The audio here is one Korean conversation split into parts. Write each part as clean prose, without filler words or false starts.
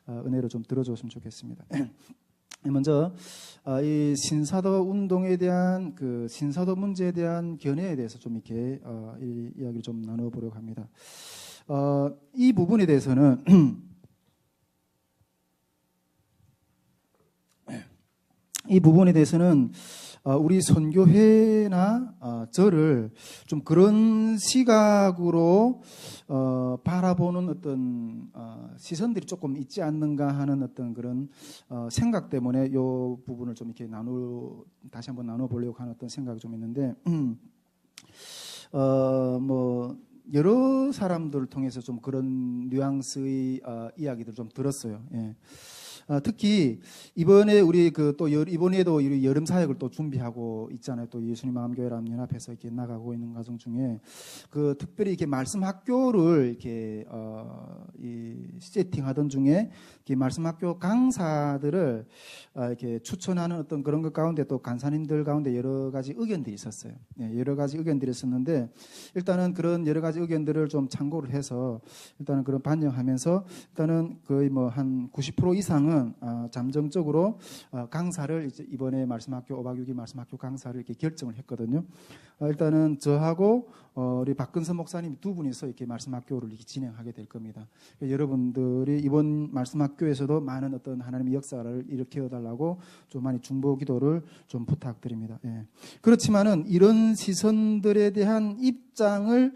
은혜로 좀 들어줬으면 좋겠습니다. 먼저 이 신사도 운동에 대한 그 신사도 문제에 대한 견해에 대해서 좀 이렇게 이 이야기를 좀 나눠보려고 합니다. 이 부분에 대해서는 우리 선교회나 저를 좀 그런 시각으로 바라보는 어떤 시선들이 조금 있지 않는가 하는 어떤 그런 생각 때문에 이 부분을 좀 이렇게 다시 한번 나눠보려고 하는 어떤 생각이 좀 있는데, 뭐 여러 사람들을 통해서 좀 그런 뉘앙스의 이야기들을 좀 들었어요. 예. 특히 이번에 우리 이번에도 여름 사역을 또 준비하고 있잖아요. 또 예수님 마음교회라는 연합해서 이렇게 나가고 있는 과정 중에 그 특별히 이렇게 말씀 학교를 이렇게 세팅하던 중에 이렇게 말씀 학교 강사들을 이렇게 추천하는 어떤 그런 것 가운데 또 간사님들 가운데 여러 가지 의견들이 있었어요. 예, 여러 가지 의견들이 있었는데 일단은 그런 여러 가지 의견들을 좀 참고를 해서 일단은 그런 반영하면서 일단은 거의 뭐 한 90% 이상은 잠정적으로 강사를 이번에 말씀학교 5박 6일 말씀학교 강사를 이렇게 결정을 했거든요. 일단은 저하고 우리 박근선 목사님 두 분이서 이렇게 말씀학교를 이렇게 진행하게 될 겁니다. 여러분들이 이번 말씀학교에서도 많은 어떤 하나님의 역사를 일으켜 달라고 좀 많이 중보 기도를 좀 부탁드립니다. 예. 그렇지만은 이런 시선들에 대한 입장을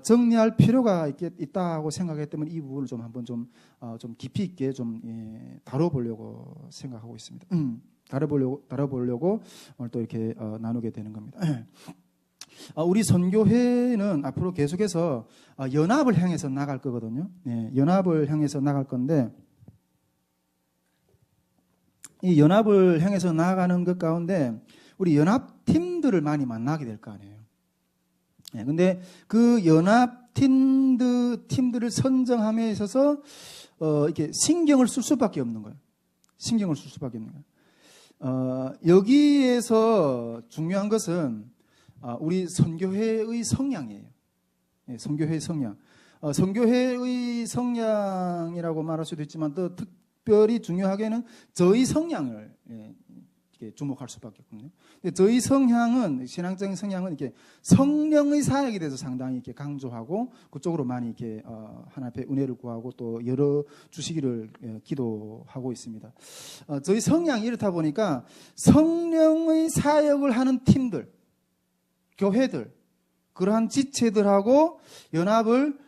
정리할 필요가 있다고 생각했기 때문에 이 부분을 좀 한번 좀 깊이 있게 좀 다뤄보려고 생각하고 있습니다. 다뤄보려고 오늘 또 이렇게 나누게 되는 겁니다. 우리 선교회는 앞으로 계속해서 연합을 향해서 나갈 거거든요. 예, 연합을 향해서 나갈 건데 이 연합을 향해서 나아가는 것 가운데 우리 연합팀들을 많이 만나게 될 거 아니에요. 예, 근데 그 연합팀들을 선정함에 있어서 이렇게 신경을 쓸 수밖에 없는 거예요. 신경을 쓸 수밖에 없는 거예요. 여기에서 중요한 것은 우리 선교회의 성향이에요. 예, 선교회의 성향. 선교회의 성향이라고 말할 수도 있지만 또 특별히 중요하게는 저희 성향을 이렇게 주목할 수밖에 없거든요. 저희 성향은 신앙적인 성향은 이렇게 성령의 사역에 대해서 상당히 이렇게 강조하고 그쪽으로 많이 이렇게 하나님 앞에 은혜를 구하고 또 열어 주시기를 기도하고 있습니다. 저희 성향이 이렇다 보니까 성령의 사역을 하는 팀들, 교회들, 그러한 지체들하고 연합을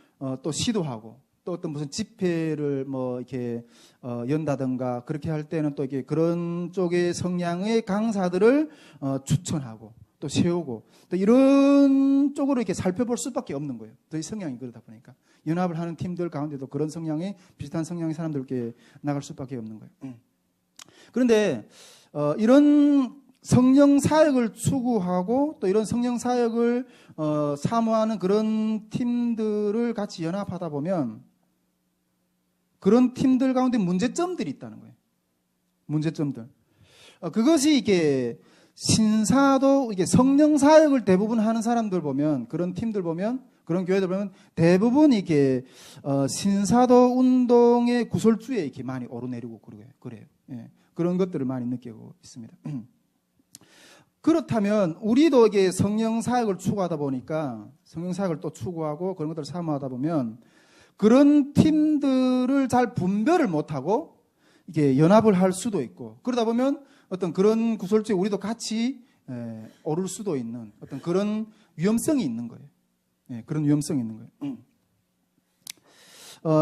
또 시도하고 또 어떤 무슨 집회를 뭐 이렇게 연다든가 그렇게 할 때는 또 이렇게 그런 쪽의 성향의 강사들을 추천하고 또 세우고 또 이런 쪽으로 이렇게 살펴볼 수밖에 없는 거예요. 저희 성향이 그러다 보니까 연합을 하는 팀들 가운데도 그런 성향의 비슷한 성향의 사람들께 나갈 수밖에 없는 거예요. 그런데 이런 성령 사역을 추구하고 또 이런 성령 사역을 사모하는 그런 팀들을 같이 연합하다 보면 그런 팀들 가운데 문제점들이 있다는 거예요. 문제점들. 그것이 이게 신사도 이게 성령 사역을 대부분 하는 사람들 보면 그런 팀들 보면 그런 교회들 보면 대부분 이게 신사도 운동의 구설주에 이렇게 많이 오르내리고 그래요. 예, 그런 것들을 많이 느끼고 있습니다. 그렇다면 우리도 이게 성령 사역을 추구하다 보니까 성령 사역을 또 추구하고 그런 것들을 사모하다 보면 그런 팀들을 잘 분별을 못하고 이게 연합을 할 수도 있고 그러다 보면 어떤 그런 구설주에 우리도 같이 오를 수도 있는 어떤 그런 위험성이 있는 거예요. 예, 그런 위험성이 있는 거예요.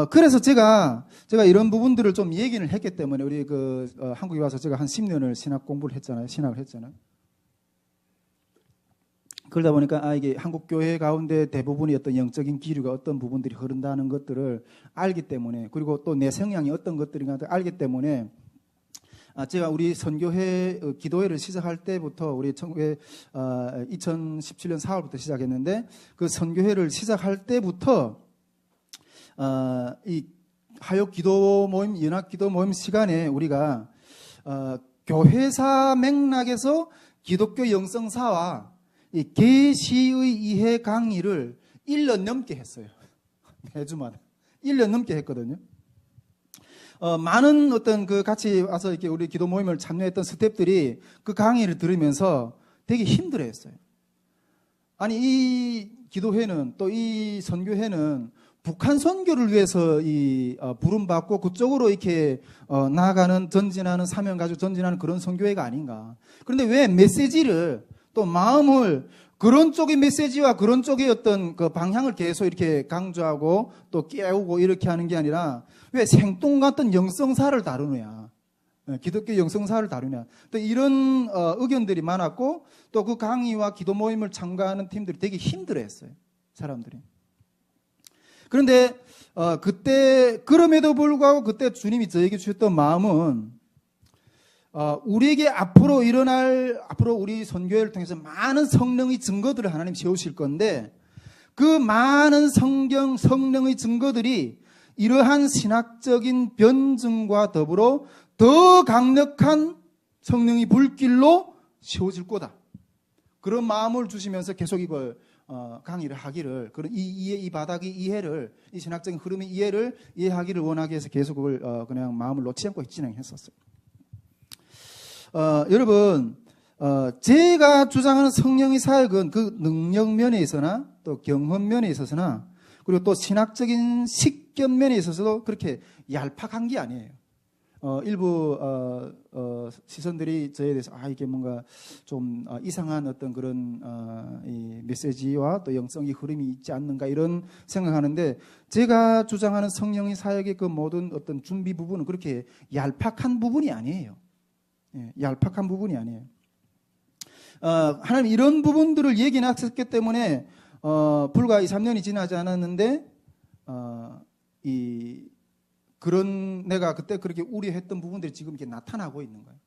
그래서 제가 이런 부분들을 좀 얘기를 했기 때문에 우리 한국에 와서 제가 한 10년을 신학 공부를 했잖아요. 신학을 했잖아요. 그러다 보니까 이게 한국 교회 가운데 대부분의 어떤 영적인 기류가 어떤 부분들이 흐른다는 것들을 알기 때문에 그리고 또 내 성향이 어떤 것들인가 알기 때문에 제가 우리 선교회 기도회를 시작할 때부터 우리 2017년 4월부터 시작했는데 그 선교회를 시작할 때부터 이 하역 기도 모임, 연합 기도 모임 시간에 우리가 교회사 맥락에서 기독교 영성사와 이 계시의 이해 강의를 1년 넘게 했어요. 매주마다 1년 넘게 했거든요. 많은 어떤 그 같이 와서 이렇게 우리 기도 모임을 참여했던 스태프들이 그 강의를 들으면서 되게 힘들어했어요. 아니, 이 기도회는 또 이 선교회는 북한 선교를 위해서 부름받고 그쪽으로 이렇게 나아가는, 전진하는, 사명 가지고 전진하는 그런 선교회가 아닌가. 그런데 왜 메시지를, 또 마음을 그런 쪽의 메시지와 그런 쪽의 어떤 그 방향을 계속 이렇게 강조하고 또 깨우고 이렇게 하는 게 아니라 왜 생뚱 같은 영성사를 다루느냐. 기독교 영성사를 다루냐. 또 이런 의견들이 많았고, 또 그 강의와 기도 모임을 참가하는 팀들이 되게 힘들어했어요. 사람들이. 그런데 그때, 그럼에도 불구하고 그때 주님이 저에게 주셨던 마음은 우리에게 앞으로 우리 선교회를 통해서 많은 성령의 증거들을 하나님 세우실 건데, 그 많은 성령의 증거들이 이러한 신학적인 변증과 더불어 더 강력한 성령의 불길로 세워질 거다. 그런 마음을 주시면서 계속 이걸 강의를 하기를, 그런 이 바닥의 이해를, 이 신학적인 흐름의 이해를 이해하기를 원하기 위해서 계속 그걸 그냥 마음을 놓지 않고 진행했었어요. 여러분, 제가 주장하는 성령의 사역은 그 능력 면에 있어서나 또 경험 면에 있어서나 그리고 또 신학적인 식견 면에 있어서도 그렇게 얄팍한 게 아니에요. 일부 시선들이 저에 대해서 이게 뭔가 좀 이상한 어떤 그런 이 메시지와 또 영성의 흐름이 있지 않는가 이런 생각하는데, 제가 주장하는 성령의 사역의 그 모든 어떤 준비 부분은 그렇게 얄팍한 부분이 아니에요. 예, 얄팍한 부분이 아니에요. 하나님 이런 부분들을 얘기해놨었기 때문에 불과 2, 3년이 지나지 않았는데 그런 내가 그때 그렇게 우려했던 부분들이 지금 이렇게 나타나고 있는 거예요.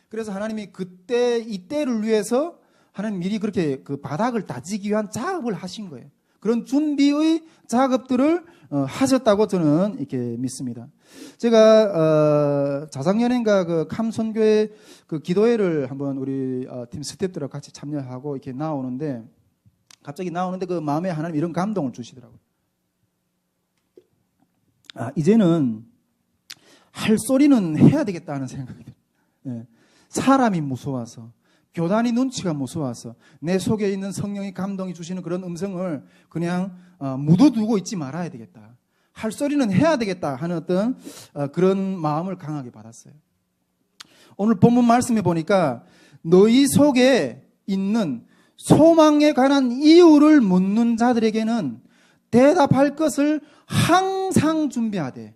그래서 하나님이 그때 이때를 위해서 하나님 미리 그렇게 그 바닥을 다지기 위한 작업을 하신 거예요. 그런 준비의 작업들을 하셨다고 저는 이렇게 믿습니다. 제가 자작년인가 그 감선교회 그 기도회를 한번 우리 팀 스태프들하고 같이 참여하고 이렇게 갑자기 나오는데 그 마음에 하나님 이런 감동을 주시더라고요. 이제는 할 소리는 해야 되겠다는 생각이 들어요. 예. 사람이 무서워서, 교단이 눈치가 무서워서 내 속에 있는 성령의 감동이 주시는 그런 음성을 그냥 묻어두고 있지 말아야 되겠다. 할 소리는 해야 되겠다 하는 어떤 그런 마음을 강하게 받았어요. 오늘 본문 말씀에 보니까 너희 속에 있는 소망에 관한 이유를 묻는 자들에게는 대답할 것을 항상 준비하되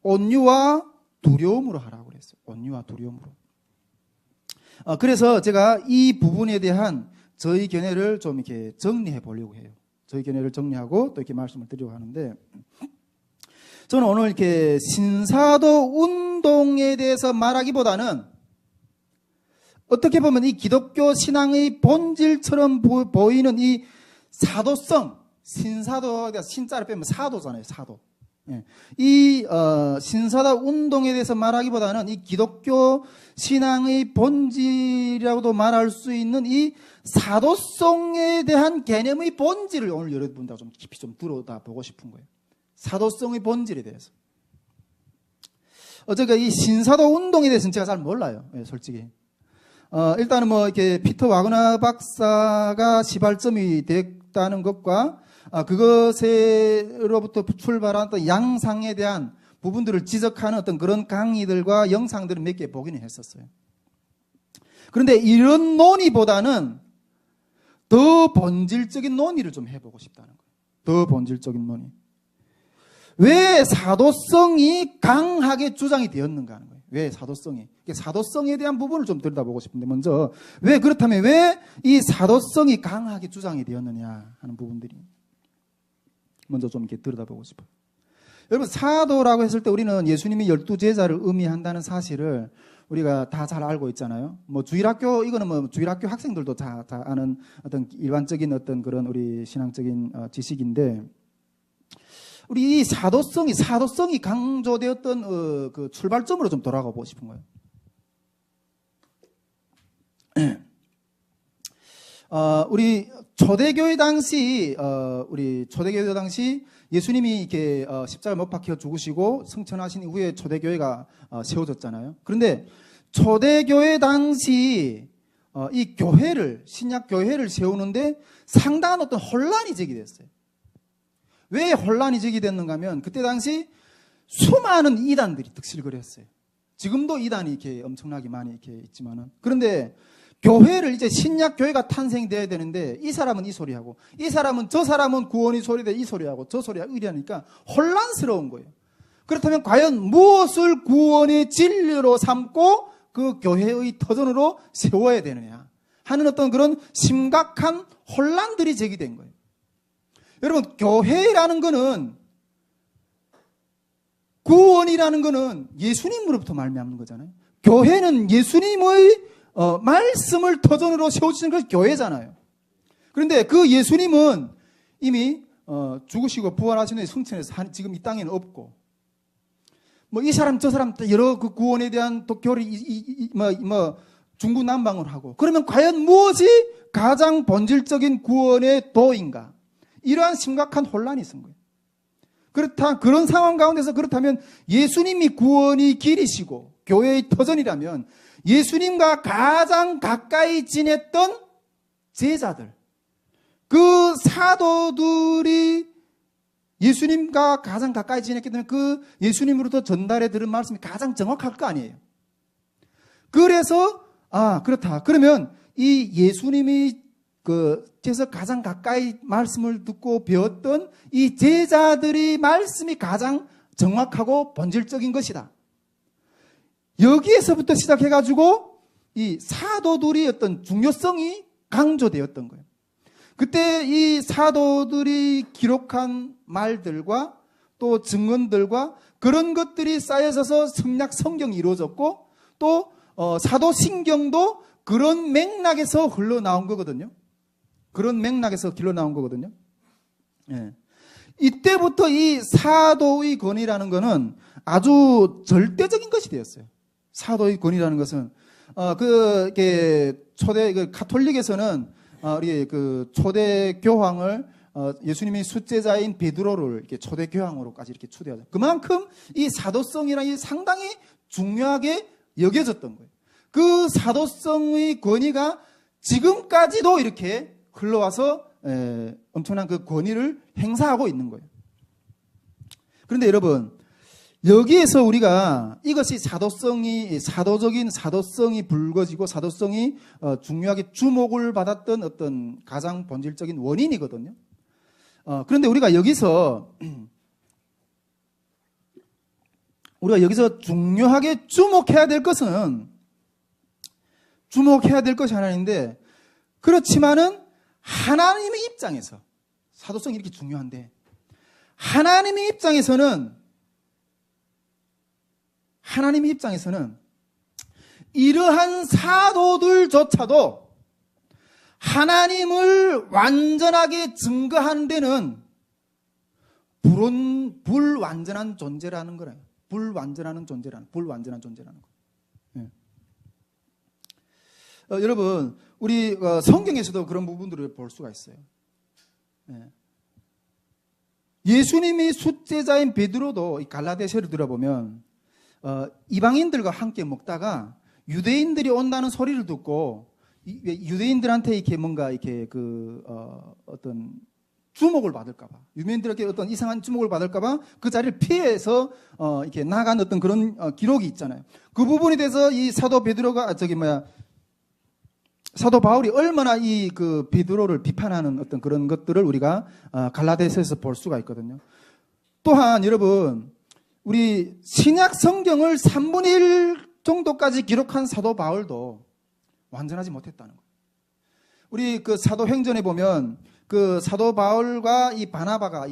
온유와 두려움으로 하라고 그랬어요. 온유와 두려움으로. 그래서 제가 이 부분에 대한 저희 견해를 좀 이렇게 정리해 보려고 해요. 저희 견해를 정리하고 또 이렇게 말씀을 드리려고 하는데, 저는 오늘 이렇게 신사도 운동에 대해서 말하기보다는 어떻게 보면 이 기독교 신앙의 본질처럼 보이는 이 사도성, 신사도, 신자를 빼면 사도잖아요, 사도. 예. 이 신사도 운동에 대해서 말하기보다는 이 기독교 신앙의 본질이라고도 말할 수 있는 이 사도성에 대한 개념의 본질을 오늘 여러분들과 좀 깊이 좀 들여다보고 싶은 거예요. 사도성의 본질에 대해서. 제가 이 신사도 운동에 대해서는 제가 잘 몰라요, 예, 솔직히. 일단은 뭐 이렇게 피터 와그너 박사가 시발점이 됐다는 것과 그것으로부터 출발한 또 양상에 대한 부분들을 지적하는 어떤 그런 강의들과 영상들을 몇 개 보기는 했었어요. 그런데 이런 논의보다는 더 본질적인 논의를 좀 해보고 싶다는 거예요. 더 본질적인 논의. 왜 사도성이 강하게 주장이 되었는가 하는 거예요. 왜 사도성이. 사도성에 대한 부분을 좀 들여다보고 싶은데, 먼저 그렇다면 왜 이 사도성이 강하게 주장이 되었느냐 하는 부분들이 먼저 좀 이렇게 들여다보고 싶어요. 여러분, 사도라고 했을 때 우리는 예수님이 12제자를 의미한다는 사실을 우리가 다 잘 알고 있잖아요. 뭐 주일학교, 이거는 뭐 주일학교 학생들도 다 아는 어떤 일반적인 어떤 그런 우리 신앙적인 지식인데, 우리 이 사도성이 강조되었던 그 출발점으로 좀 돌아가 보고 싶은 거예요. 우리 초대교회 당시 예수님이 이렇게 십자가 못 박혀 죽으시고 승천하신 이후에 초대교회가 세워졌잖아요. 그런데 초대교회 당시 이 교회를, 신약 교회를 세우는데 상당한 어떤 혼란이 제기됐어요. 왜 혼란이 제기됐는가 하면 그때 당시 수많은 이단들이 득실거려 했어요. 지금도 이단이 이렇게 엄청나게 많이 이렇게 있지만은. 그런데 교회를 이제 신약 교회가 탄생돼야 되는데 이 사람은 이 소리하고 이 사람은 저 사람은 구원이 소리돼 이 소리하고 저 소리하고 이러니까 혼란스러운 거예요. 그렇다면 과연 무엇을 구원의 진리로 삼고 그 교회의 터전으로 세워야 되느냐 하는 어떤 그런 심각한 혼란들이 제기된 거예요. 여러분, 교회라는 거는, 구원이라는 거는 예수님으로부터 말미암는 거잖아요. 교회는 예수님의 말씀을 터전으로 세우시는 걸 교회잖아요. 그런데 그 예수님은 이미 죽으시고 부활하신 후에 승천해서 지금 이 땅에는 없고, 뭐 이 사람 저 사람 여러 그 구원에 대한 또 교리 중구난방을 하고, 그러면 과연 무엇이 가장 본질적인 구원의 도인가? 이러한 심각한 혼란이 있은 거예요. 그런 상황 가운데서 그렇다면 예수님이 구원의 길이시고 교회의 터전이라면 예수님과 가장 가까이 지냈던 제자들, 그 사도들이 예수님과 가장 가까이 지냈기 때문에 그 예수님으로부터 전달해 들은 말씀이 가장 정확할 거 아니에요. 그래서 그렇다. 그러면 이 예수님이 그래서 가장 가까이 말씀을 듣고 배웠던 이 제자들의 말씀이 가장 정확하고 본질적인 것이다. 여기에서부터 시작해가지고 이 사도들의 어떤 중요성이 강조되었던 거예요. 그때 이 사도들이 기록한 말들과 또 증언들과 그런 것들이 쌓여져서 성약 성경이 이루어졌고 또 사도신경도 그런 맥락에서 흘러나온 거거든요. 그런 맥락에서 흘러나온 거거든요. 예. 이때부터 이 사도의 권위라는 것은 아주 절대적인 것이 되었어요. 사도의 권위라는 것은 초대 가톨릭에서는 우리 초대 교황을 예수님의 숫제자인 베드로를 이렇게 초대 교황으로까지 이렇게 추대하죠. 그만큼 이 사도성이라는 게 상당히 중요하게 여겨졌던 거예요. 그 사도성의 권위가 지금까지도 이렇게 흘러와서 엄청난 그 권위를 행사하고 있는 거예요. 그런데 여러분, 여기에서 우리가 이것이 사도적인 사도성이 불거지고 사도성이 중요하게 주목을 받았던 어떤 가장 본질적인 원인이거든요. 그런데 우리가 여기서 중요하게 주목해야 될 것이 하나인데, 그렇지만은 하나님의 입장에서, 사도성이 이렇게 중요한데 하나님의 입장에서는 이러한 사도들조차도 하나님을 완전하게 증거하는 데는 불완전한 존재라는 거예요. 불완전한 존재라는 거예요. 네. 여러분, 우리 성경에서도 그런 부분들을 볼 수가 있어요. 네. 예수님이 숫제자인 베드로도 이 갈라디아서를 들어보면 이방인들과 함께 먹다가 유대인들이 온다는 소리를 듣고 유대인들한테 이렇게 뭔가 이렇게 어떤 주목을 받을까봐, 유대인들에게 어떤 이상한 주목을 받을까봐 그 자리를 피해서 이렇게 나간 어떤 그런 기록이 있잖아요. 그 부분에 대해서 이 사도 바울이 얼마나 이 베드로를 비판하는 어떤 그런 것들을 우리가 갈라디아서에서 볼 수가 있거든요. 또한 여러분, 우리 신약 성경을 3분의 1 정도까지 기록한 사도 바울도 완전하지 못했다는 거예요. 우리 사도행전에 보면 사도 바울과 이 바나바가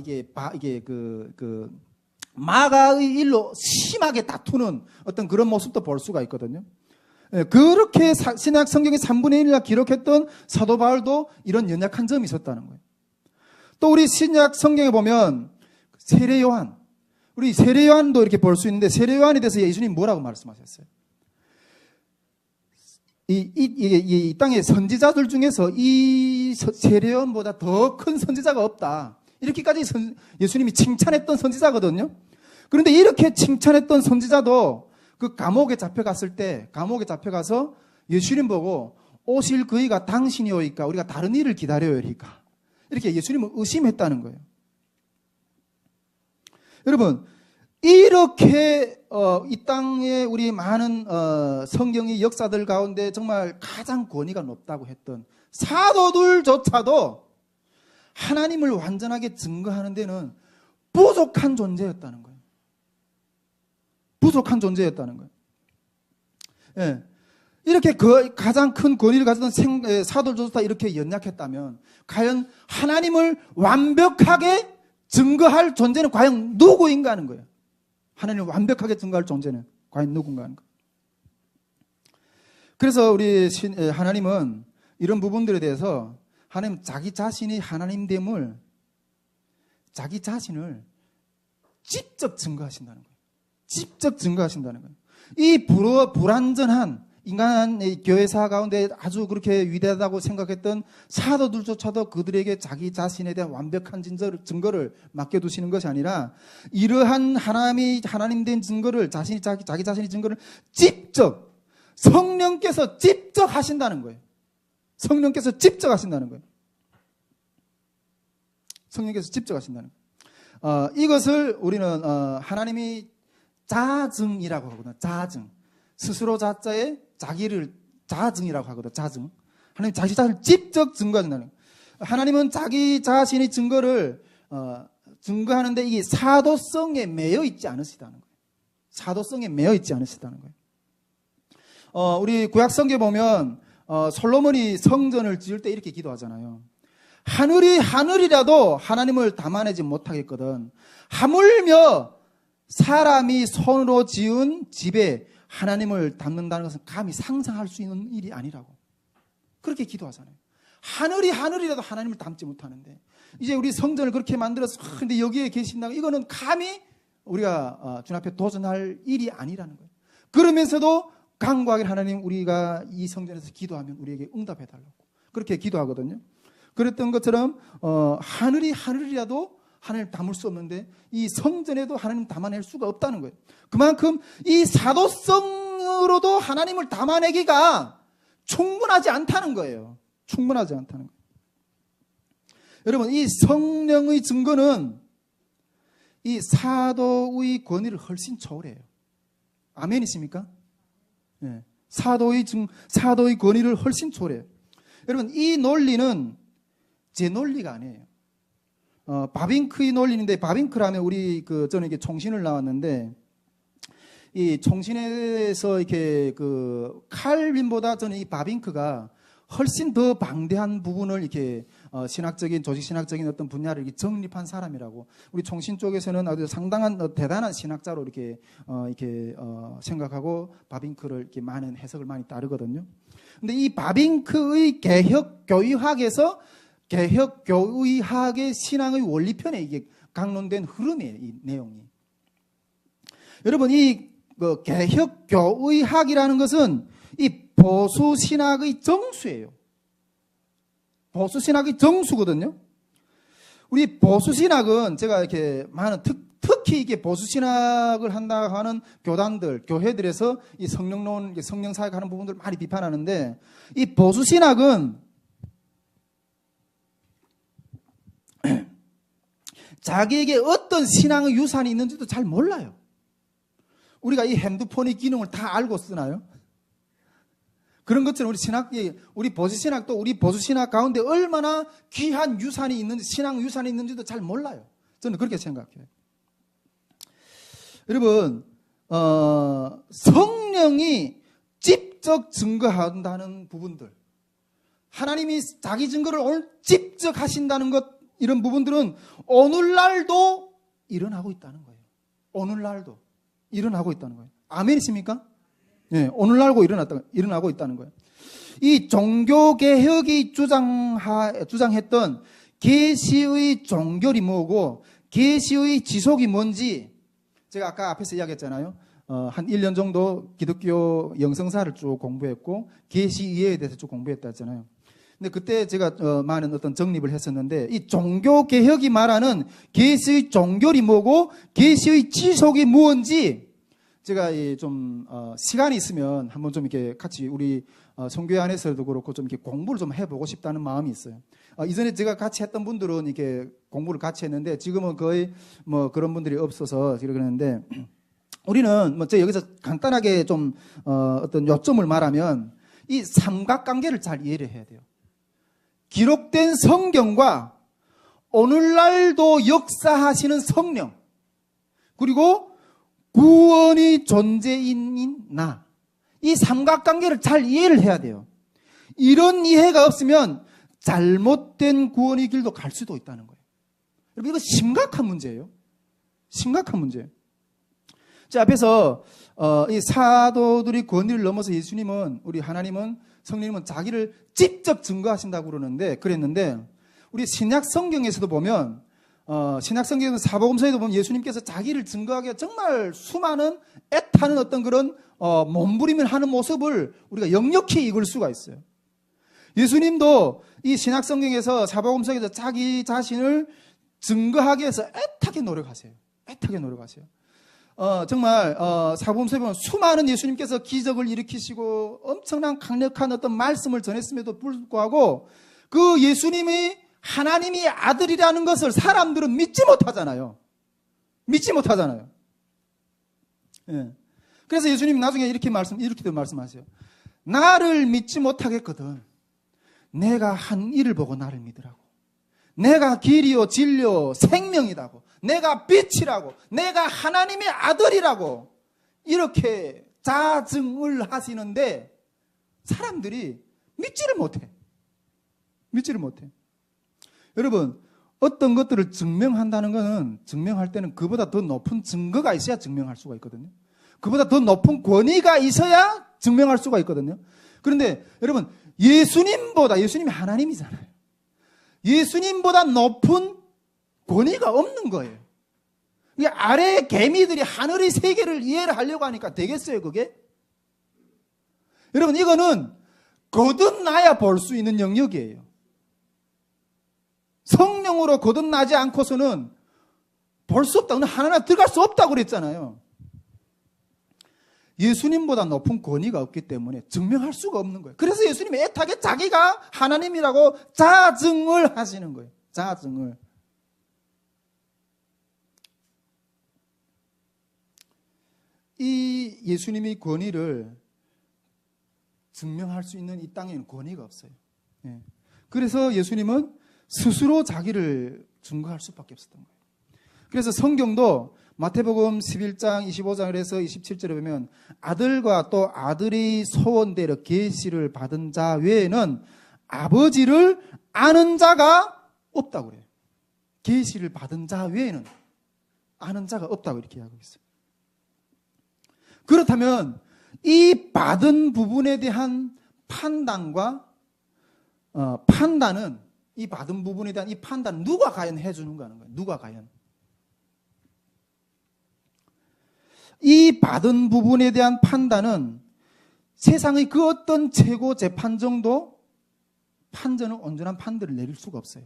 마가의 일로 심하게 다투는 어떤 그런 모습도 볼 수가 있거든요. 그렇게 신약 성경의 3분의 1을 기록했던 사도 바울도 이런 연약한 점이 있었다는 거예요. 또 우리 신약 성경에 보면 세례 요한, 우리 세례 요한도 이렇게 볼 수 있는데, 세례 요한에 대해서 예수님 뭐라고 말씀하셨어요? 이 땅의 선지자들 중에서 이 세례 요한보다 더 큰 선지자가 없다, 이렇게까지 예수님이 칭찬했던 선지자거든요. 그런데 이렇게 칭찬했던 선지자도 그 감옥에 잡혀갔을 때, 감옥에 잡혀가서 예수님 보고 오실 그이가 당신이오이까 우리가 다른 일을 기다려야 하리까, 이렇게 예수님을 의심했다는 거예요. 여러분, 이렇게 이 땅에 우리 많은 성경의 역사들 가운데 정말 가장 권위가 높다고 했던 사도들조차도 하나님을 완전하게 증거하는 데는 부족한 존재였다는 거예요. 부족한 존재였다는 거예요. 예. 이렇게 가장 큰 권위를 가졌던 사도들조차 이렇게 연약했다면 과연 하나님을 완벽하게 증거할 존재는 과연 누구인가 하는 거예요. 하나님을 완벽하게 증거할 존재는 과연 누군가 하는 거예요. 그래서 우리 하나님은 이런 부분들에 대해서 하나님 자기 자신이 하나님됨을, 자기 자신을 직접 증거하신다는 거예요. 직접 증거하신다는 거예요. 이 불완전한 인간의 교회사 가운데 아주 그렇게 위대하다고 생각했던 사도들조차도 그들에게 자기 자신에 대한 완벽한 증거를 맡겨두시는 것이 아니라 이러한 하나님 된 증거를 자기 자신의 증거를 직접 성령께서 직접 하신다는 거예요. 성령께서 직접 하신다는 거예요. 성령께서 직접 하신다는 거예요. 이것을 우리는 하나님이 자증이라고 하거든요. 자증. 스스로 자자에 자기를 자증이라고 하거든요. 자증. 하나님 자기 자신을 직접 증거하신다는 거예요. 하나님은 자기 자신의 증거를 증거하는데 이게 사도성에 매여 있지 않으시다는 거예요. 사도성에 매여 있지 않으시다는 거예요. 우리 구약성경에 보면 솔로몬이 성전을 지을 때 이렇게 기도하잖아요. 하늘이라도 하나님을 담아내지 못하겠거든. 하물며 사람이 손으로 지은 집에 하나님을 담는다는 것은 감히 상상할 수 있는 일이 아니라고. 그렇게 기도하잖아요. 하늘이라도 하나님을 담지 못하는데 이제 우리 성전을 그렇게 만들어서 근데 여기에 계신다고 이거는 감히 우리가 주님 앞에 도전할 일이 아니라는 거예요. 그러면서도 간구하길 하나님 우리가 이 성전에서 기도하면 우리에게 응답해 달라고 그렇게 기도하거든요. 그랬던 것처럼 하늘이라도 하나님 담을 수 없는데 이 성전에도 하나님 담아낼 수가 없다는 거예요. 그만큼 이 사도성으로도 하나님을 담아내기가 충분하지 않다는 거예요. 충분하지 않다는 거예요. 여러분, 이 성령의 증거는 이 사도의 권위를 훨씬 초월해요. 아멘이십니까? 네. 사도의 권위를 훨씬 초월해요. 여러분, 이 논리는 제 논리가 아니에요. 바빙크의 논리인데, 바빙크라면 저는 이게 총신을 나왔는데, 이 총신에서 이렇게 칼빈보다 저는 이 바빙크가 훨씬 더 방대한 부분을 이렇게 조직신학적인 어떤 분야를 이렇게 정립한 사람이라고. 우리 총신 쪽에서는 아주 상당한 대단한 신학자로 이렇게 생각하고 바빙크를 이렇게 많은 해석을 많이 따르거든요. 근데 이 바빙크의 개혁교의학에서 개혁교의학의 신앙의 원리편에 이게 강론된 흐름이에요, 이 내용이. 여러분, 이 개혁교의학이라는 것은 이 보수신학의 정수예요. 보수신학의 정수거든요. 우리 보수신학은 제가 이렇게 많은 특히 이게 보수신학을 한다고 하는 교단들, 교회들에서 이 성령론, 성령사역 하는 부분들 많이 비판하는데, 이 보수신학은 자기에게 어떤 신앙의 유산이 있는지도 잘 몰라요. 우리가 이 핸드폰의 기능을 다 알고 쓰나요? 그런 것처럼 우리 보수신학도 우리 보수신학 가운데 얼마나 귀한 유산이 있는지, 신앙 유산이 있는지도 잘 몰라요. 저는 그렇게 생각해요. 여러분, 성령이 직접 증거한다는 부분들, 하나님이 자기 증거를 오늘 직접 하신다는 것, 이런 부분들은 오늘날도 일어나고 있다는 거예요. 오늘날도 일어나고 있다는 거예요. 아멘이십니까? 네, 오늘날도 일어나고 있다는 거예요. 이 종교개혁이 주장했던 계시의 종결이 뭐고 계시의 지속이 뭔지 제가 아까 앞에서 이야기했잖아요. 한 1년 정도 기독교 영성사를 쭉 공부했고 계시의회에 대해서 쭉 공부했다 했잖아요. 근데 그때 제가 많은 어떤 정립을 했었는데, 이 종교 개혁이 말하는 계시의 종결이 뭐고 계시의 지속이 무언지 제가 좀 시간이 있으면 한번 좀 이렇게 같이 우리 선교회 안에서도 그렇고 좀 이렇게 공부를 좀 해보고 싶다는 마음이 있어요. 이전에 제가 같이 했던 분들은 이렇게 공부를 같이 했는데 지금은 거의 뭐 그런 분들이 없어서 그러는데, 우리는 뭐 제가 여기서 간단하게 좀 어떤 요점을 말하면 이 삼각관계를 잘 이해를 해야 돼요. 기록된 성경과 오늘날도 역사하시는 성령, 그리고 구원의 존재인인 나, 이 삼각관계를 잘 이해를 해야 돼요. 이런 이해가 없으면 잘못된 구원의 길도 갈 수도 있다는 거예요. 여러분, 이거 심각한 문제예요. 심각한 문제예요. 자, 앞에서 이 사도들의 권위를 넘어서 예수님은, 우리 하나님은, 성령님은 자기를 직접 증거하신다고 그랬는데 우리 신약 성경에서도 보면 신약 성경에서 사복음서에도 보면 예수님께서 자기를 증거하기에 정말 수많은 애타는 어떤 그런 몸부림을 하는 모습을 우리가 역력히 읽을 수가 있어요. 예수님도 이 신약 성경에서 사복음서에서 자기 자신을 증거하기 위해서 애타게 노력하세요. 애타게 노력하세요. 정말 사복음서에 보면 수많은 예수님께서 기적을 일으키시고 엄청난 강력한 어떤 말씀을 전했음에도 불구하고 그 예수님이 하나님이 아들이라는 것을 사람들은 믿지 못하잖아요. 믿지 못하잖아요. 예. 그래서 예수님이 나중에 이렇게 말씀하세요. 나를 믿지 못하겠거든 내가 한 일을 보고 나를 믿으라고. 내가 길이요 진리요 생명이라고, 내가 빛이라고, 내가 하나님의 아들이라고 이렇게 자증을 하시는데 사람들이 믿지를 못해. 믿지를 못해. 여러분, 어떤 것들을 증명한다는 것은, 증명할 때는 그보다 더 높은 증거가 있어야 증명할 수가 있거든요. 그보다 더 높은 권위가 있어야 증명할 수가 있거든요. 그런데 여러분, 예수님이 하나님이잖아요. 예수님보다 높은 권위가 없는 거예요. 이 아래의 개미들이 하늘의 세계를 이해를 하려고 하니까 되겠어요, 그게? 여러분, 이거는 거듭나야 볼 수 있는 영역이에요. 성령으로 거듭나지 않고서는 볼 수 없다. 하나님 들어갈 수 없다고 그랬잖아요. 예수님보다 높은 권위가 없기 때문에 증명할 수가 없는 거예요. 그래서 예수님이 애타게 자기가 하나님이라고 자증을 하시는 거예요. 자증을. 이 예수님의 권위를 증명할 수 있는 이 땅에는 권위가 없어요. 예. 그래서 예수님은 스스로 자기를 증거할 수밖에 없었던 거예요. 그래서 성경도 마태복음 11장 25절에서 27절에 보면 아들과 또 아들의 소원대로 계시를 받은 자 외에는 아버지를 아는 자가 없다고 그래요. 계시를 받은 자 외에는 아는 자가 없다고 이렇게 하고 있어요. 그렇다면 이 받은 부분에 대한 판단과 판단은, 이 받은 부분에 대한 이 판단은 누가 과연 해주는가 하는 거예요. 누가 과연. 이 받은 부분에 대한 판단은 세상의 그 어떤 최고 재판정도 판전은 온전한 판단을 내릴 수가 없어요.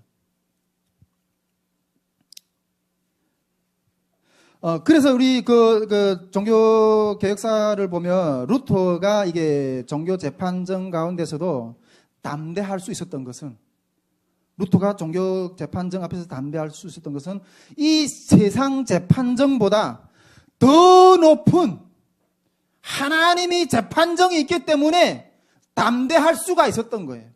그래서 우리 그 종교 개혁사를 보면 루터가 이게 종교 재판정 가운데서도 담대할 수 있었던 것은, 루터가 종교 재판정 앞에서 담대할 수 있었던 것은 이 세상 재판정보다 더 높은 하나님의 재판정이 있기 때문에 담대할 수가 있었던 거예요.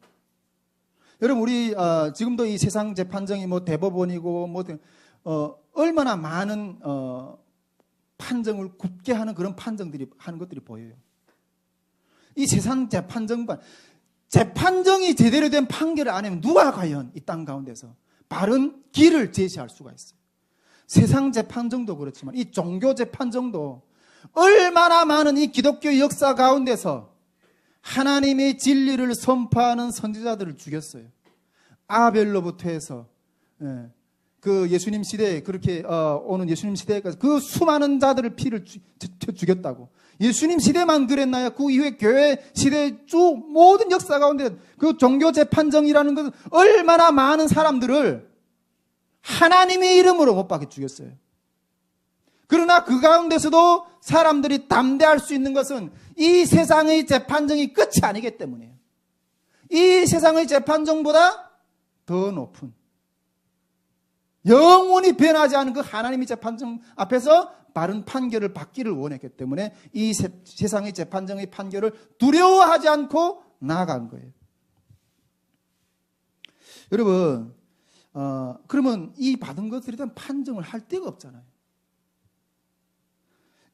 여러분, 우리 지금도 이 세상 재판정이 뭐 대법원이고 뭐 얼마나 많은 판정을 굽게 하는 그런 판정들이 하는 것들이 보여요. 이 세상 재판정반, 재판정이 제대로 된 판결을 안 하면 누가 과연 이 땅 가운데서 바른 길을 제시할 수가 있어요. 세상 재판정도 그렇지만 이 종교 재판정도 얼마나 많은 이 기독교 역사 가운데서 하나님의 진리를 선포하는 선지자들을 죽였어요. 아벨로부터 해서 그 예수님 시대에 그렇게 오는 예수님 시대까지 그 수많은 자들을 피를 죽였다고. 예수님 시대만 그랬나요? 그 이후에 교회 시대 쭉 모든 역사 가운데 그 종교 재판정이라는 것은 얼마나 많은 사람들을 하나님의 이름으로 못 박혀 죽였어요. 그러나 그 가운데서도 사람들이 담대할 수 있는 것은 이 세상의 재판정이 끝이 아니기 때문이에요. 이 세상의 재판정보다 더 높은 영원히 변하지 않은 그 하나님의 재판정 앞에서 바른 판결을 받기를 원했기 때문에 이 세상의 재판정의 판결을 두려워하지 않고 나아간 거예요. 여러분, 그러면 이 받은 것들에 대한 판정을 할 데가 없잖아요.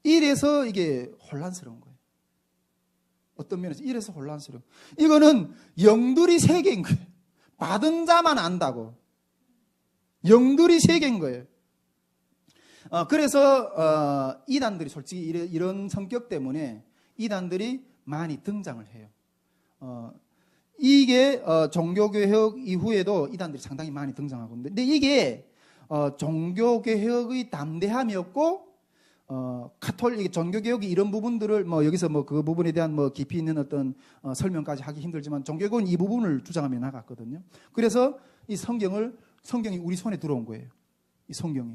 이래서 이게 혼란스러운 거예요. 어떤 면에서 이래서 혼란스러워. 이거는 영들이 세계인 거예요. 받은 자만 안다고. 영들이 세계인 거예요. 그래서 이단들이 솔직히 이런 성격 때문에 이단들이 많이 등장을 해요. 이게 종교개혁 이후에도 이단들이 상당히 많이 등장하고 있는데, 근데 이게 종교개혁의 담대함이었고, 카톨릭 종교개혁이 이런 부분들을 여기서 그 부분에 대한 깊이 있는 어떤 설명까지 하기 힘들지만 종교개혁은 이 부분을 주장하며 나갔거든요. 그래서 이 성경이 우리 손에 들어온 거예요. 이 성경이.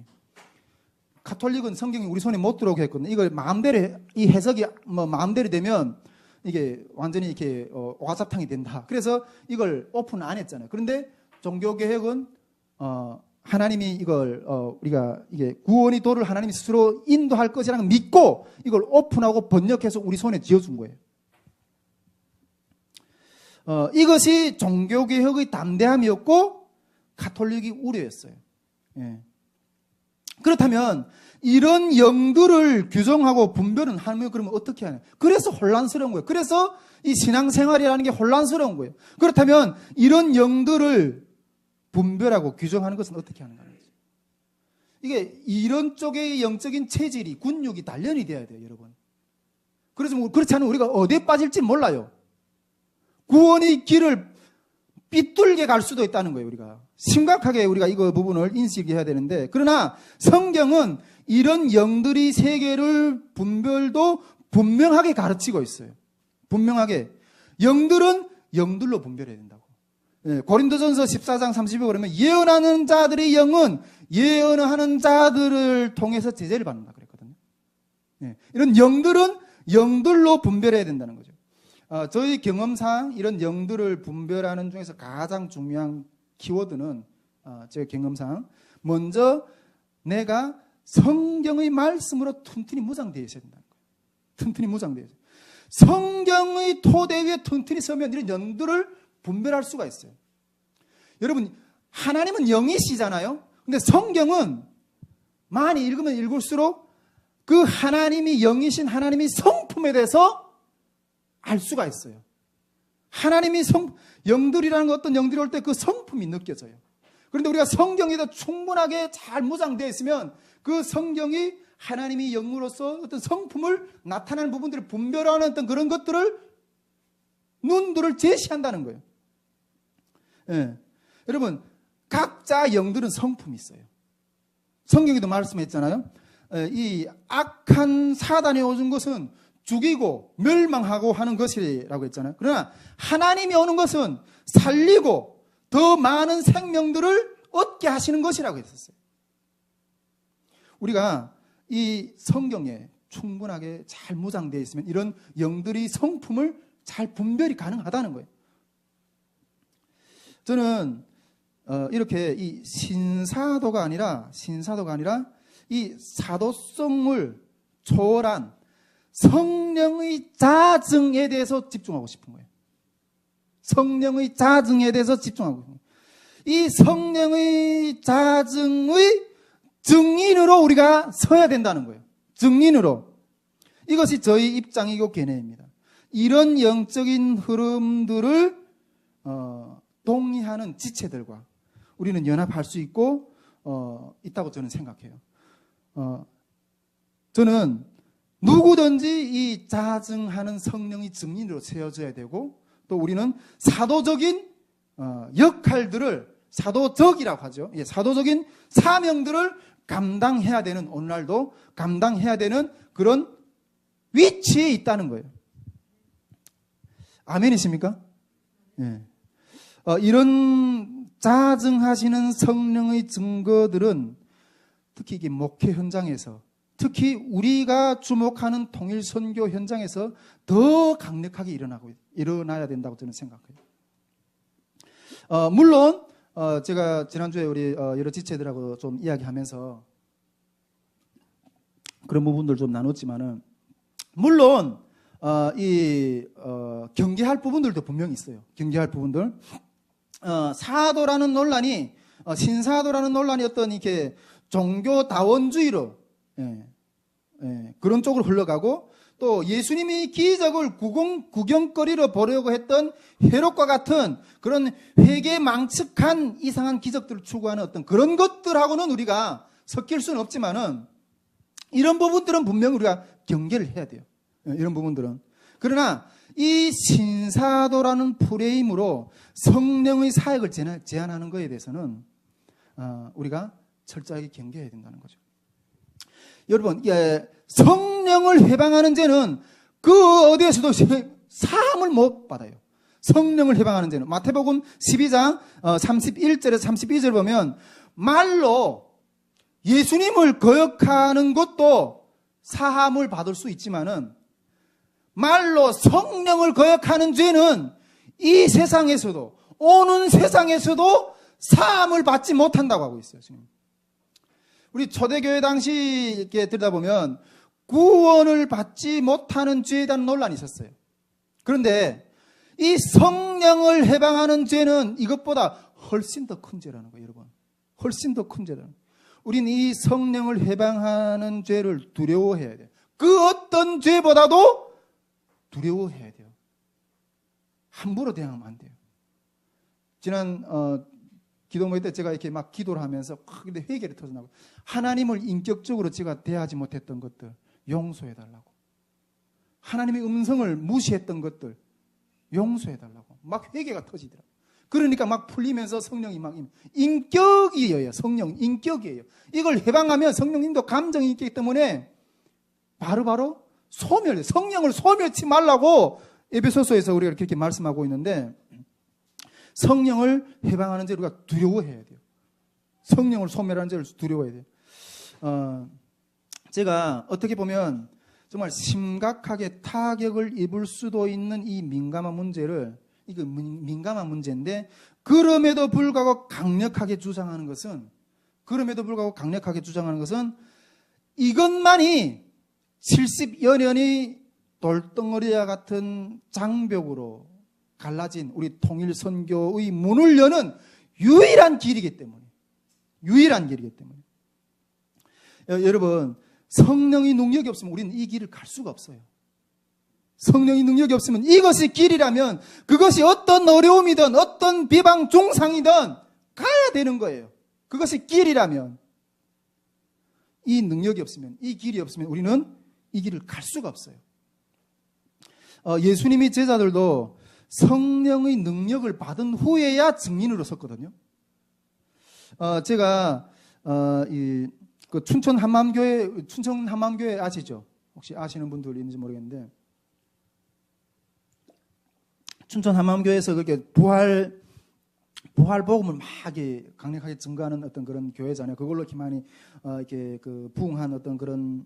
카톨릭은 성경이 우리 손에 못 들어오게 했거든요. 이걸 마음대로, 이 해석이 마음대로 되면 이게 완전히 이렇게 오가사탕이 된다. 그래서 이걸 오픈 안 했잖아요. 그런데 종교개혁은 하나님이 이걸 우리가 이게 구원의 도를 하나님이 스스로 인도할 것이라는 믿고 이걸 오픈하고 번역해서 우리 손에 쥐어준 거예요. 이것이 종교개혁의 담대함이었고 가톨릭이 우려였어요. 예. 그렇다면 이런 영들을 규정하고 분별은 하면 그러면 어떻게 하냐? 그래서 혼란스러운 거예요. 그래서 이 신앙생활이라는 게 혼란스러운 거예요. 그렇다면 이런 영들을 분별하고 규정하는 것은 어떻게 하는가? 이게 이런 쪽의 영적인 체질이 군육이 단련이 돼야 돼요, 여러분. 그래서 그렇지 않으면 우리가 어디에 빠질지 몰라요. 구원의 길을 삐뚤게 갈 수도 있다는 거예요, 우리가. 심각하게 우리가 이거 부분을 인식해야 되는데, 그러나 성경은 이런 영들의 세계를 분별도 분명하게 가르치고 있어요. 분명하게. 영들은 영들로 분별해야 된다고. 예, 고린도전서 14장 30에 그러면 예언하는 자들의 영은 예언하는 자들을 통해서 제재를 받는다 그랬거든요. 예, 이런 영들은 영들로 분별해야 된다는 거죠. 저희 경험상 이런 영들을 분별하는 중에서 가장 중요한 키워드는 제 경험상 먼저 내가 성경의 말씀으로 튼튼히 무장되어 있어야 된다는 거예요. 튼튼히 무장되어 있어요. 성경의 토대 위에 튼튼히 서면 이런 영들을 분별할 수가 있어요. 여러분, 하나님은 영이시잖아요. 근데 성경은 많이 읽으면 읽을수록 그 하나님이 영이신 하나님이 성품에 대해서 알 수가 있어요. 하나님이 영들이라는 것, 어떤 영들이 올 때 그 성품이 느껴져요. 그런데 우리가 성경에도 충분하게 잘 무장되어 있으면 그 성경이 하나님이 영으로서 어떤 성품을 나타나는 부분들을 분별하는 어떤 그런 것들을 눈들을 제시한다는 거예요. 예. 여러분, 각자 영들은 성품이 있어요. 성경에도 말씀했잖아요. 이 악한 사단이 오는 것은 죽이고 멸망하고 하는 것이라고 했잖아요. 그러나 하나님이 오는 것은 살리고 더 많은 생명들을 얻게 하시는 것이라고 했었어요. 우리가 이 성경에 충분하게 잘 무장되어 있으면 이런 영들의 성품을 잘 분별이 가능하다는 거예요. 저는 이렇게 이 신사도가 아니라 이 사도성을 초월한 성령의 자증에 대해서 집중하고 싶은 거예요. 성령의 자증에 대해서 집중하고 싶은 거예요. 이 성령의 자증의 증인으로 우리가 서야 된다는 거예요. 증인으로. 이것이 저희 입장이고 견해입니다. 이런 영적인 흐름들을 동의하는 지체들과 우리는 연합할 수 있고 있다고 저는 생각해요. 저는 누구든지 이 자증하는 성령의 증인으로 세워져야 되고 또 우리는 사도적인 역할들을 사도적이라고 하죠. 예, 사도적인 사명들을 감당해야 되는, 오늘날도 감당해야 되는 그런 위치에 있다는 거예요. 아멘이십니까? 예. 이런 자증하시는 성령의 증거들은 특히 이게 목회 현장에서, 특히 우리가 주목하는 통일 선교 현장에서 더 강력하게 일어나야 된다고 저는 생각해요. 물론 제가 지난주에 우리 여러 지체들하고 좀 이야기하면서 그런 부분들 좀 나눴지만은, 물론 경계할 부분들도 분명히 있어요. 경계할 부분들. 사도라는 논란이, 신사도라는 논란이 어떤 이렇게 종교다원주의로, 그런 쪽으로 흘러가고, 또 예수님이 기적을 구경거리로 보려고 했던 헤롯과 같은 그런 회개망측한 이상한 기적들을 추구하는 어떤 그런 것들하고는 우리가 섞일 수는 없지만은, 이런 부분들은 분명히 우리가 경계를 해야 돼요. 이런 부분들은. 그러나 이 신사도라는 프레임으로 성령의 사역을 제한하는 것에 대해서는 우리가 철저하게 경계해야 된다는 거죠. 여러분, 성령을 해방하는 죄는 그 어디에서도 사함을 못 받아요. 성령을 해방하는 죄는 마태복음 12장 31절에서 32절 보면, 말로 예수님을 거역하는 것도 사함을 받을 수 있지만은, 말로 성령을 거역하는 죄는 이 세상에서도, 오는 세상에서도 사함을 받지 못한다고 하고 있어요. 지금 우리 초대교회 당시 이렇게 들여다보면 구원을 받지 못하는 죄에 대한 논란이 있었어요. 그런데 이 성령을 해방하는 죄는 이것보다 훨씬 더 큰 죄라는 거예요, 여러분. 훨씬 더 큰 죄라는 거예요. 우리는 이 성령을 해방하는 죄를 두려워해야 돼요. 그 어떤 죄보다도 두려워해야 돼요. 함부로 대응하면 안 돼요. 지난 기도 모임 때 제가 이렇게 막 기도를 하면서 근데 회개를 터져나고, 하나님을 인격적으로 제가 대하지 못했던 것들 용서해달라고, 하나님의 음성을 무시했던 것들 용서해달라고 막 회개가 터지더라고요. 그러니까 막 풀리면서 성령이 막 인격이에요. 성령 인격이에요. 이걸 해방하면 성령님도 감정이 있기 때문에 바로바로 소멸, 성령을 소멸치 말라고 에베소서에서 우리가 그렇게 말씀하고 있는데, 성령을 해방하는 죄를 우리가 두려워해야 돼요. 성령을 소멸하는 죄를 두려워해야 돼요. 제가 어떻게 보면 정말 심각하게 타격을 입을 수도 있는 이 민감한 문제를, 이거 민감한 문제인데, 그럼에도 불구하고 강력하게 주장하는 것은, 이것만이 70여 년이 돌덩어리와 같은 장벽으로 갈라진 우리 통일 선교의 문을 여는 유일한 길이기 때문에, 여러분, 성령의 능력이 없으면 우리는 이 길을 갈 수가 없어요. 성령의 능력이 없으면, 이것이 길이라면 그것이 어떤 어려움이든 어떤 비방 중상이든 가야 되는 거예요. 그것이 길이라면. 이 능력이 없으면, 이 길이 없으면 우리는 이 길을 갈 수가 없어요. 예수님이 제자들도 성령의 능력을 받은 후에야 증인으로 섰거든요. 제가 그 춘천 한마음교회 아시죠? 혹시 아시는 분들 있는지 모르겠는데, 춘천 한마음교회에서 그렇게 부활 복음을 막 강력하게 증거하는 어떤 그런 교회잖아요. 그걸로 이렇게 많이 이렇게 그 부흥한 어떤 그런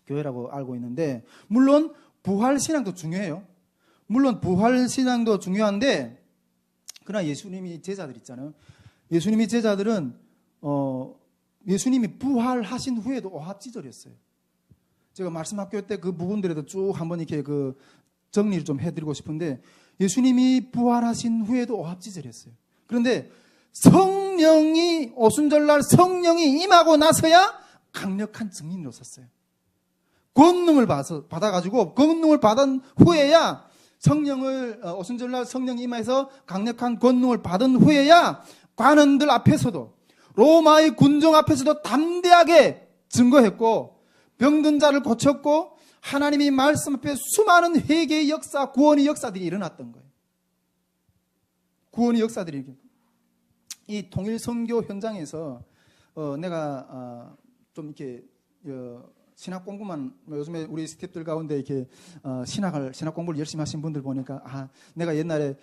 교회라고 알고 있는데, 물론 부활 신앙도 중요해요. 물론 부활 신앙도 중요한데, 그러나 예수님이 제자들 있잖아요. 예수님이 제자들은 예수님이 부활하신 후에도 오합지졸이었어요. 제가 말씀학교 때 그 부분들에도 쭉 한번 이렇게 그 정리를 좀 해드리고 싶은데, 예수님이 부활하신 후에도 오합지졸이었어요. 그런데 성령이, 오순절날 성령이 임하고 나서야 강력한 증인으로 섰어요. 권능을 받아가지고, 권능을 받은 후에야, 오순절날 성령이 임해서 강력한 권능을 받은 후에야 관원들 앞에서도, 로마의 군정 앞에서도 담대하게 증거했고, 병든 자를 고쳤고, 하나님이 말씀 앞에 수많은 회개의 역사, 구원의 역사들이 일어났던 거예요. 구원의 역사들이. 이 통일 선교 현장에서 내가 좀 이렇게 신학 공부만 요즘에 우리 스태프들 가운데 이렇게 신학 공부를 열심히 하신 분들 보니까 내가 옛날에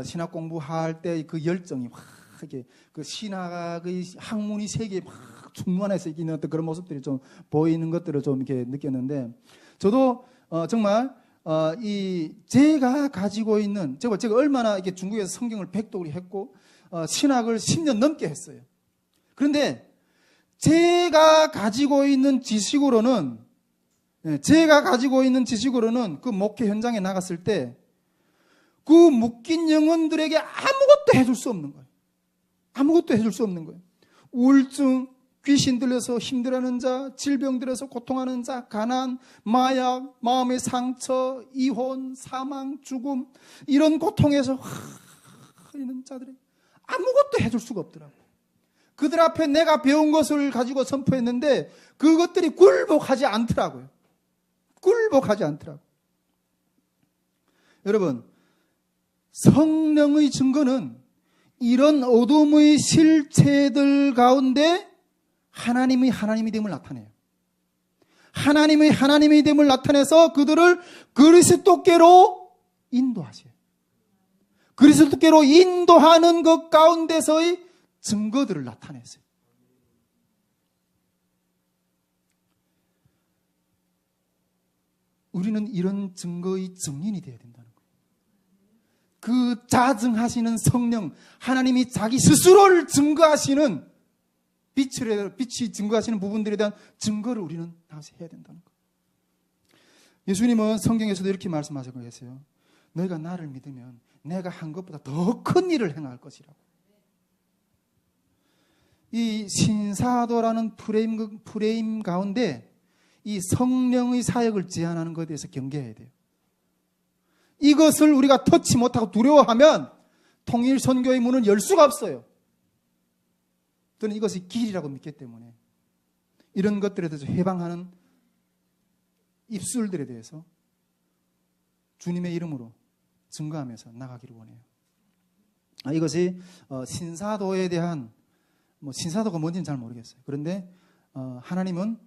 신학 공부할 때 그 열정이 막 이렇게 그 신학의 학문이 세계에 막 충만해서 있는 어떤 그런 모습들이 좀 보이는 것들을 좀 이렇게 느꼈는데 저도 정말 제가 가지고 있는 제가 얼마나 이렇게 중국에서 성경을 백독을 했고 신학을 10년 넘게 했어요. 그런데 제가 가지고 있는 지식으로는 그 목회 현장에 나갔을 때 그 묶인 영혼들에게 아무것도 해줄 수 없는 거예요. 아무것도 해줄 수 없는 거예요. 우울증, 귀신 들려서 힘들어하는 자, 질병 들려서 고통하는 자, 가난, 마약, 마음의 상처, 이혼, 사망, 죽음 이런 고통에서 있는 자들에게 아무것도 해줄 수가 없더라고요. 그들 앞에 내가 배운 것을 가지고 선포했는데 그것들이 굴복하지 않더라고요. 굴복하지 않더라고요. 여러분, 성령의 증거는 이런 어둠의 실체들 가운데 하나님의 하나님됨을 나타내요. 하나님의 하나님됨을 나타내서 그들을 그리스도께로 인도하세요. 그리스도께로 인도하는 것 가운데서의 증거들을 나타냈어요. 우리는 이런 증거의 증인이 되어야 된다는 거예요. 그 자증하시는 성령, 하나님이 자기 스스로를 증거하시는 빛이 증거하시는 부분들에 대한 증거를 우리는 다시 해야 된다는 거예요. 예수님은 성경에서도 이렇게 말씀하시고 계세요. 너희가 나를 믿으면 내가 한 것보다 더 큰 일을 행할 것이라고. 이 신사도라는 프레임 가운데 이 성령의 사역을 제한하는 것에 대해서 경계해야 돼요. 이것을 우리가 터치 못하고 두려워하면 통일 선교의 문은 열 수가 없어요. 저는 이것이 길이라고 믿기 때문에 이런 것들에 대해서 해방하는 입술들에 대해서 주님의 이름으로 증거하면서 나가기를 원해요. 이것이 신사도에 대한 신사도가 뭔지는 잘 모르겠어요. 그런데 하나님은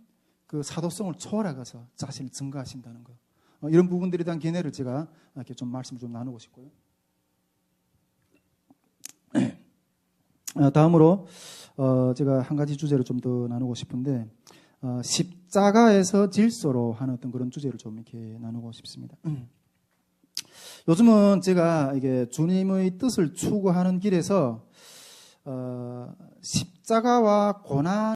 그 사도성을 초월하셔서 자신을 증거하신다는 것. 이런 부분들에 대한 견해를 제가 이렇게 좀 말씀을 좀 나누고 싶고요. 다음으로 제가 한 가지 주제를 좀 더 나누고 싶은데 십자가에서 질서로 하는 어떤 그런 주제를 좀 이렇게 나누고 싶습니다. 요즘은 제가 이게 주님의 뜻을 추구하는 길에서 십자가와 고난